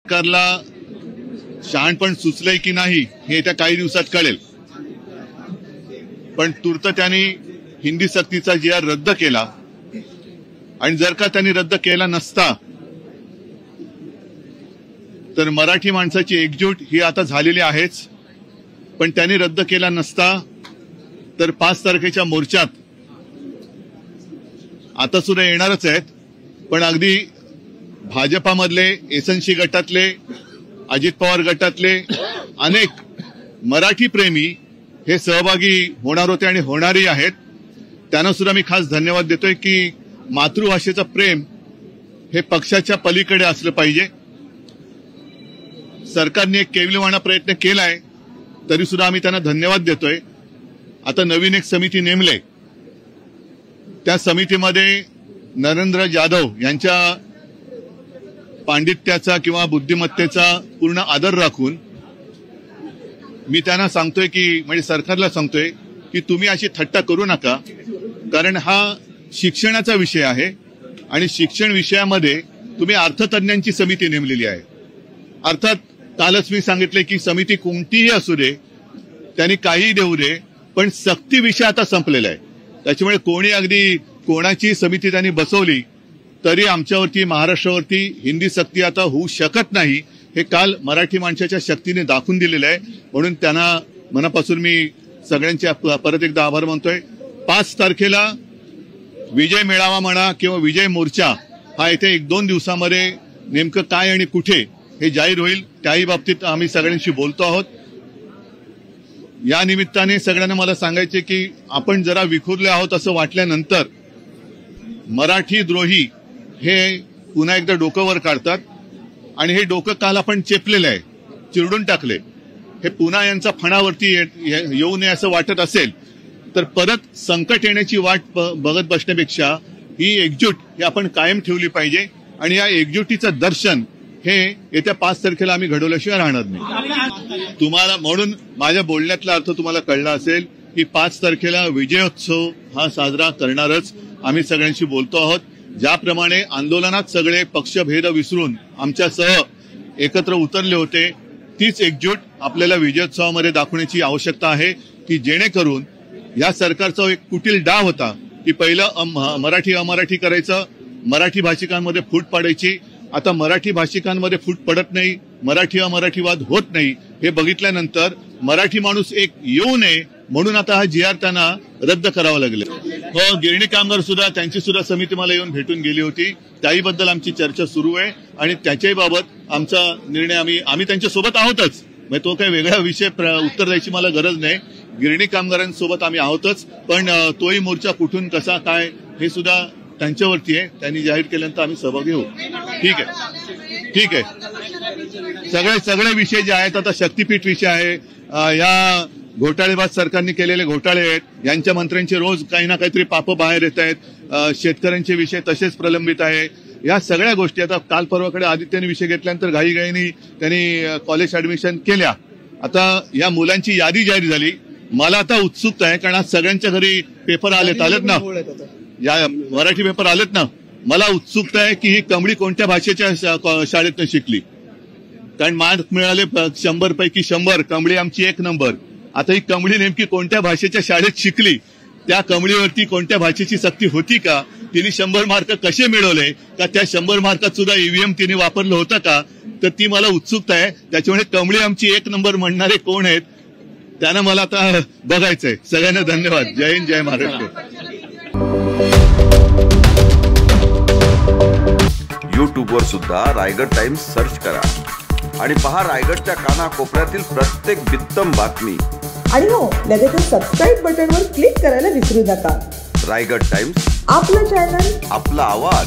सरकारला शहाणपण सुचलंय की नाही हे येत्या काही दिवसात कळेल, पण तूर्त त्यांनी हिंदी सक्तीचा GR रद्द केला आणि जर का त्यांनी रद्द केला नसता तर मराठी माणसाची एकजूट ही आता झालेली आहेच, पण त्यांनी रद्द केला नसता तर 5 तारखेच्या मोर्चात आता सुद्धा येणारच आहेत, पण अगदी भाजपामधले एसएनसी गटातले अजित पवार गटातले अनेक मराठी प्रेमी हे सहभागी होणार होते आणि होणारही आहेत। त्यांना सुद्धा मी खास धन्यवाद देतोय की मातृभाषेचं प्रेम हे पक्षाच्या पलीकडे असलं पाहिजे। सरकारने एक केविलवाणा प्रयत्न केलाय तरी सुद्धा आम्ही त्यांना धन्यवाद देतोय। आता नवीन एक समिती नेमले, त्या समितीमध्ये नरेंद्र जाधव यांच्या पांडित्याचा किंवा बुद्धिमत्तेचा पूर्ण आदर राखून मी त्यांना सांगतोय की म्हणजे सरकारला सांगतोय की तुम्ही अशी थट्टा करू नका, कारण हा शिक्षणाचा विषय आहे आणि शिक्षण विषयामध्ये तुम्ही अर्थतज्ञांची समिती नेमलेली आहे। अर्थात कालच मी सांगितले की समिती कोणतीही असू दे, त्यांनी काहीही देऊ दे, पण सक्ती विषय आता संपलेला आहे। त्याच्यामुळे कोणी अगदी कोणाची समिती त्यांनी बसवली तरी आमच्यावरती महाराष्ट्रावरती हिंदी सक्ती आता होऊ शकत नाही, हे काल मराठी माणसाच्या शक्तीने दाखवून दिलेलं आहे। म्हणून त्यांना मनापासून मी सगळ्यांचे परत एकदा आभार मानतोय। 5 तारखेला विजय मेळावा म्हणा किंवा विजय मोर्चा हा इथे 1-2 दिवसामध्ये नेमकं काय आणि कुठे हे जाहीर होईल, त्याही बाबतीत आम्ही सगळ्यांशी बोलतो आहोत। या निमित्ताने सगळ्यांना मला सांगायचे की आपण जरा विखुरले आहोत असं वाटल्यानंतर मराठी द्रोही हे पुन्हा एकदा डोकं वर काढतात आणि हे डोकं काल आपण चेपलेलं आहे, चिरडून टाकले। हे पुन्हा यांचा फणावरती येऊ नये असं वाटत असेल तर परत संकट येण्याची वाट बघत बसण्यापेक्षा ही एकजूट ही आपण कायम ठेवली पाहिजे आणि या एकजुटीचं दर्शन हे येत्या 5 तारखेला आम्ही घडवल्याशिवाय राहणार नाही। तुम्हाला म्हणून माझ्या बोलण्यातला अर्थ तुम्हाला कळला असेल की 5 तारखेला विजयोत्सव हा साजरा करणारच आम्ही सगळ्यांशी बोलतो आहोत। ज्याप्रमाणे आंदोलनात सगळे पक्षभेद विसरून आमच्यासह एकत्र उतरले होते, तीच एकजूट आपल्याला विजयोत्सवामध्ये दाखवण्याची आवश्यकता आहे की जेणेकरून या सरकारचा एक कुटील डाव होता की पहिलं मराठी अमराठी करायचं, मराठी भाषिकांमध्ये फूट पाडायची। आता मराठी भाषिकांमध्ये फूट पडत नाही, मराठी अमराठीवाद होत नाही, हे बघितल्यानंतर मराठी माणूस एक येऊ नये म्हणून आता हा GR त्यांना रद्द करावा लागला। हो, गिरणी कामगार सुद्धा त्यांची सुद्धा समिती मला येऊन भेटून गेली होती, त्याही बद्दल आमची चर्चा सुरू आहे आणि त्याच्याही बाबत आमचा निर्णय आम्ही त्यांच्या सोबत आहोतच, म्हणजे तो काही वेगळा विषय उत्तर द्यायची मला गरज नाही। गिरणी कामगारांसोबत आम्ही आहोतच, पण तोही मोर्चा कुठून कसा काय हे सुद्धा त्यांच्यावरती आहे, त्यांनी जाहीर केल्यानंतर आम्ही सहभागी होऊ। ठीक आहे। सगळे विषय जे आहेत आता शक्तीपीठ विषय आहे, या घोटाळेबाज सरकारने केलेले घोटाळे आहेत, यांच्या मंत्र्यांचे रोज काही ना काहीतरी पाप बाहेर येत आहेत, शेतकऱ्यांचे विषय तसेच प्रलंबित आहे। या सगळ्या गोष्टी आता काल परवाकडे आदित्यने विषय घेतल्यानंतर घाईघाईने त्यांनी कॉलेज ऍडमिशन केल्या। आता या मुलांची यादी जाहीर झाली। मला आता उत्सुकता आहे, कारण आज सगळ्यांच्या घरी पेपर आलेत ना, या मराठी पेपर आलेत ना, मला उत्सुकता आहे की ही कमळी कोणत्या भाषेच्या शाळेतनं शिकली, कारण मार्क मिळाले 100 पैकी 100, कमळी आमची 1 नंबर। आता ही कमळी नेमकी कोणत्या भाषेच्या शाळेत शिकली, त्या कमळीवरती कोणत्या भाषेची सक्ती होती का, तिने 100 मार्क कसे मिळवले, का त्या 100 मार्कात सुद्धा EVM तिने वापरलं होतं का, तर ती मला उत्सुकता आहे। त्याच्यामुळे कमळी आमची 1 नंबर म्हणणारे कोण आहेत त्यांना मला आता बघायचंय। सगळ्यांना धन्यवाद। जय हिंद, जय महाराष्ट्र। यूट्यूबवर सुद्धा रायगड टाइम्स सर्च करा आणि पहा रायगडच्या कानाकोपऱ्यातील प्रत्येक बित्तम बातमी। आणि हो, लगेच सबस्क्राईब बटनवर क्लिक करायला विसरू नका। रायगड टाइम्स, आपलं चॅनल, आपला आवाज।